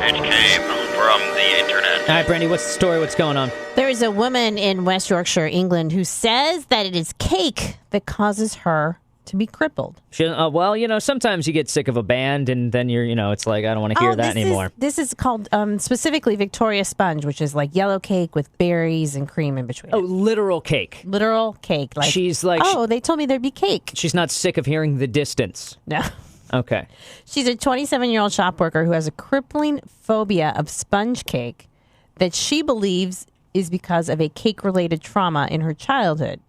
It came from the internet. All right, Brandy, what's the story? What's going on? There is a woman in West Yorkshire, England, who says that it is cake that causes her to be crippled. Well, sometimes you get sick of a band and then it's like, I don't want to hear that anymore. This is called specifically Victoria Sponge, which is like yellow cake with berries and cream in between. Oh, literal cake. Literal cake. Like, she's like, they told me there'd be cake. She's not sick of hearing the distance. No. Okay. She's a 27-year-old shop worker who has a crippling phobia of sponge cake that she believes is because of a cake-related trauma in her childhood.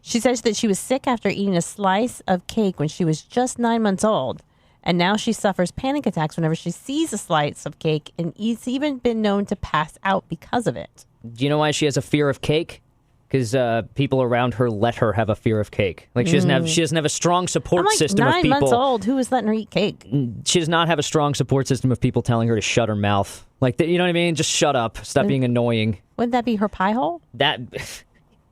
She says that she was sick after eating a slice of cake when she was just 9 months old, and now she suffers panic attacks whenever she sees a slice of cake, and it's even been known to pass out because of it. Do you know why she has a fear of cake? Because people around her let her have a fear of cake. Like she doesn't have a strong support system of people. 9 months old, who was letting her eat cake? She does not have a strong support system of people telling her to shut her mouth. Like, you know what I mean? Just shut up. Stop being annoying. Wouldn't that be her pie hole?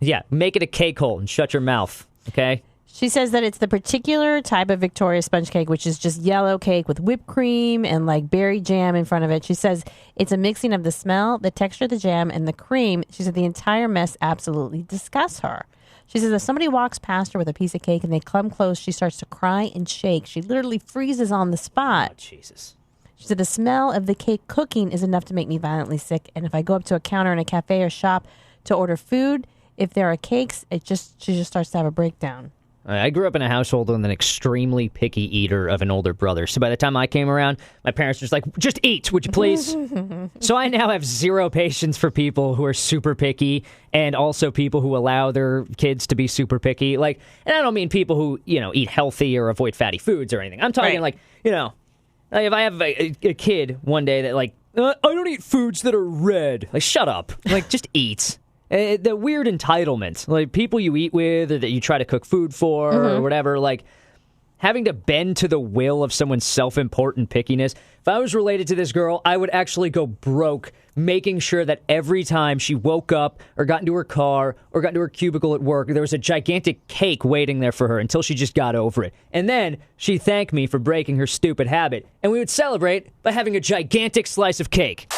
Yeah, make it a cake hole and shut your mouth, okay? She says that it's the particular type of Victoria sponge cake, which is just yellow cake with whipped cream and like berry jam in front of it. She says it's a mixing of the smell, the texture of the jam, and the cream. She said the entire mess absolutely disgusts her. She says if somebody walks past her with a piece of cake and they come close, she starts to cry and shake. She literally freezes on the spot. Oh, Jesus. She said the smell of the cake cooking is enough to make me violently sick. And if I go up to a counter in a cafe or shop to order food, if there are cakes, she just starts to have a breakdown. I grew up in a household with an extremely picky eater of an older brother. So by the time I came around, my parents were just like, just eat, would you please? So I now have zero patience for people who are super picky and also people who allow their kids to be super picky. Like, and I don't mean people who, eat healthy or avoid fatty foods or anything. I'm talking like if I have a kid one day that I don't eat foods that are red. Like, shut up. Like, just eat. The weird entitlement, like people you eat with or that you try to cook food for or whatever, like having to bend to the will of someone's self-important pickiness. If I was related to this girl, I would actually go broke making sure that every time she woke up or got into her car or got into her cubicle at work, there was a gigantic cake waiting there for her until she just got over it. And then she'd thank me for breaking her stupid habit. And we would celebrate by having a gigantic slice of cake.